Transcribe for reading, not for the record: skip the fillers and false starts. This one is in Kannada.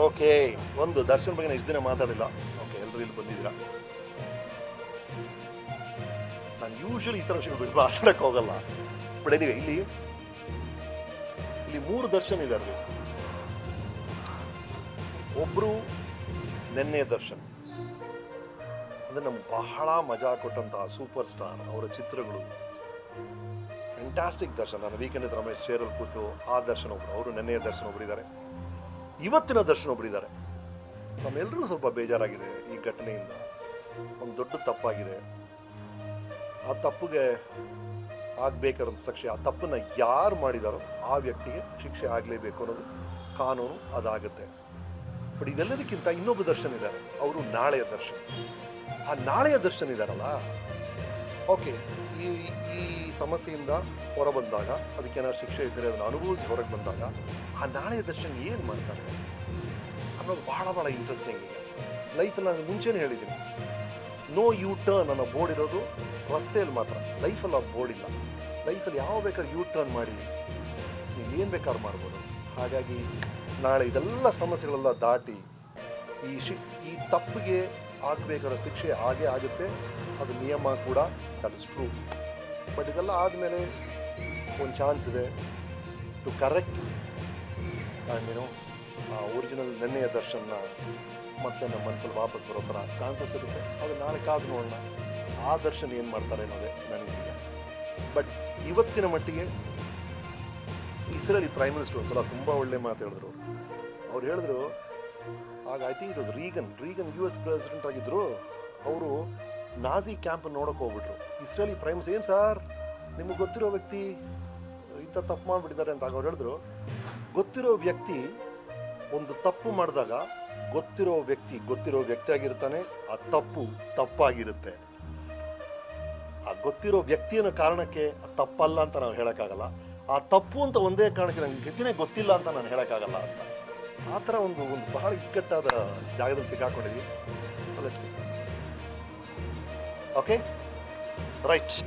ಓಕೆ, ಒಂದು ದರ್ಶನ್ ಬಗ್ಗೆ ನಾನು ಇಷ್ಟು ದಿನ ಮಾತಾಡಿಲ್ಲ. ಓಕೆ, ಎಲ್ಲರೂ ಇಲ್ಲಿ ಬಂದಿದ್ದೀರಾ. ನಾನು ಯೂಶಲಿ ಈ ಥರ ವಿಷಯಗಳು ಬಿಟ್ಟು ಮಾತಾಡಕ್ಕೆ ಹೋಗಲ್ಲ. ಬಟ್ ಎನಿವೆ, ಇಲ್ಲಿ 3 ದರ್ಶನ್ ಇದ್ದಾರೆ. ಒಬ್ಬರು ನೆನ್ನೆ ದರ್ಶನ್ ಅಂದರೆ ನಮ್ಗೆ ಬಹಳ ಮಜಾ ಕೊಟ್ಟಂತಹ ಸೂಪರ್ ಸ್ಟಾರ್. ಅವರ ಚಿತ್ರಗಳು ಫ್ಯಾಂಟಾಸ್ಟಿಕ್. ದರ್ಶನ್, ನಾನು ವೀಕೆಂಡ್ ರಮೇಶ್ ಚೇರಲ್ಲಿ ಕೂತು ಆ ದರ್ಶನ್ ಒಬ್ಬರು, ಅವರು ನೆನ್ನೆಯ ದರ್ಶನ್ ಒಬ್ಬರಿದ್ದಾರೆ. ಇವತ್ತಿನ ದರ್ಶನ್ ಒಬ್ಬರಿದ್ದಾರೆ. ನಮ್ಮೆಲ್ಲರಿಗೂ ಸ್ವಲ್ಪ ಬೇಜಾರಾಗಿದೆ ಈ ಘಟನೆಯಿಂದ. ಒಂದು ದೊಡ್ಡ ತಪ್ಪಾಗಿದೆ. ಆ ತಪ್ಪಿಗೆ ಆಗಬೇಕಾದಂಥ ಶಿಕ್ಷೆ, ಆ ತಪ್ಪನ್ನು ಯಾರು ಮಾಡಿದಾರೋ ಆ ವ್ಯಕ್ತಿಗೆ ಶಿಕ್ಷೆ ಆಗಲೇಬೇಕು ಅನ್ನೋದು ಕಾನೂನು, ಅದಾಗುತ್ತೆ. ಬಟ್ ಇದೆಲ್ಲದಕ್ಕಿಂತ ಇನ್ನೊಬ್ಬ ದರ್ಶನ್ ಇದ್ದಾರೆ, ಅವರು ನಾಳೆಯ ದರ್ಶನ್. ಆ ನಾಳೆಯ ದರ್ಶನ್ ಇದ್ದಾರಲ್ಲ, ಓಕೆ, ಈ ಸಮಸ್ಯೆಯಿಂದ ಹೊರಬಂದಾಗ, ಅದಕ್ಕೇನಾದ್ರು ಶಿಕ್ಷೆ ಇದ್ದರೆ ಅದನ್ನು ಅನುಭವಿಸಿ ಹೊರಗೆ ಬಂದಾಗ ಆ ನಾಳೆಯ ದರ್ಶನ್ ಏನು ಮಾಡ್ತಾರೆ ಅನ್ನೋದು ಭಾಳ ಇಂಟ್ರೆಸ್ಟಿಂಗ್ ಇದೆ. ಲೈಫಲ್ಲಿ ನಾನು ಮುಂಚೆನೇ ಹೇಳಿದ್ದೀನಿ, ನೋ ಯೂ ಟರ್ನ್ ಅನ್ನೋ ಬೋರ್ಡ್ ಇರೋದು ರಸ್ತೆಯಲ್ಲಿ ಮಾತ್ರ. ಲೈಫಲ್ಲಿ ಆ ಬೋರ್ಡ್ ಇಲ್ಲ. ಲೈಫಲ್ಲಿ ಯಾವ ಬೇಕಾದ್ರೂ ಯೂ ಟರ್ನ್ ಮಾಡಿ ನೀವು ಏನು ಬೇಕಾದ್ರೂ ಮಾಡ್ಬೋದು. ಹಾಗಾಗಿ ನಾಳೆ ಇದೆಲ್ಲ ಸಮಸ್ಯೆಗಳೆಲ್ಲ ದಾಟಿ ಈ ತಪ್ಪಿಗೆ ಆಗಬೇಕಾದ ಶಿಕ್ಷೆ ಹಾಗೇ ಆಗುತ್ತೆ. ಅದು ನಿಯಮ ಕೂಡ, ದಟ್ ಇಸ್ ಟ್ರೂ. ಬಟ್ ಇದೆಲ್ಲ ಆದಮೇಲೆ ಒಂದು ಚಾನ್ಸ್ ಇದೆ ಟು ಕರೆಕ್ಟ್ ಆ್ಯಂಡ್ ಆ ಒರಿಜಿನಲ್ ನೆನ್ನೆಯ ದರ್ಶನ ಮತ್ತೆ ನಮ್ಮ ಮನಸ್ಸಲ್ಲಿ ವಾಪಸ್ ಬರೋ ಥರ ಚಾನ್ಸಸ್ ಇರುತ್ತೆ. ಅದು ನಾಳೆ ಕಾದು ನೋಡೋಣ ಆ ದರ್ಶನ್ ಏನು ಮಾಡ್ತಾರೆ ಅನ್ನೋದೇ ನನಗೀಗ. ಬಟ್ ಇವತ್ತಿನ ಮಟ್ಟಿಗೆ ಇಸ್ರೇಲಿ ಪ್ರೈಮ್ ಮಿನಿಸ್ಟರ್ ಒಂದ್ಸಲ ತುಂಬ ಒಳ್ಳೆ ಮಾತು ಹೇಳಿದ್ರು. ಅವ್ರು ಹೇಳಿದ್ರು, ಆಗ I think it was Reagan US president ಆಗಿದ್ದರು. ಅವರು ನಾಜಿ ಕ್ಯಾಂಪ್ ನೋಡೋಕೆ ಹೋಗ್ಬಿಟ್ರು. ಇಸ್ರೇಲಿ ಪ್ರೈಮ್ ಮಿನಿಸ್ಟರ್, ಏನು ಸರ್ ನಿಮಗೆ ಗೊತ್ತಿರೋ ವ್ಯಕ್ತಿ ಇಂಥ ತಪ್ಪು ಮಾಡಿಬಿಟ್ಟಿದ್ದಾರೆ ಅಂತ. ಅವ್ರು ಹೇಳಿದ್ರು, ಗೊತ್ತಿರೋ ವ್ಯಕ್ತಿ ಒಂದು ತಪ್ಪು ಮಾಡಿದಾಗ ಗೊತ್ತಿರೋ ವ್ಯಕ್ತಿ ಆಗಿರ್ತಾನೆ, ಆ ತಪ್ಪು ತಪ್ಪಾಗಿರುತ್ತೆ. ಆ ಗೊತ್ತಿರೋ ವ್ಯಕ್ತಿ ಅನ್ನೋ ಕಾರಣಕ್ಕೆ ತಪ್ಪಲ್ಲ ಅಂತ ನಾವು ಹೇಳೋಕ್ಕಾಗಲ್ಲ. ಆ ತಪ್ಪು ಅಂತ ಒಂದೇ ಕಾರಣಕ್ಕೆ ನನಗೆ ಗತಿನೇ ಗೊತ್ತಿಲ್ಲ ಅಂತ ನಾನು ಹೇಳೋಕ್ಕಾಗಲ್ಲ ಅಂತ. ಆ ಥರ ಒಂದು ಬಹಳ ಇಕ್ಕಟ್ಟಾದ ಜಾಗದಲ್ಲಿ ಸಿಕ್ಕಾಕೊಂಡಿದ್ವಿ. So let's see. Okay, right.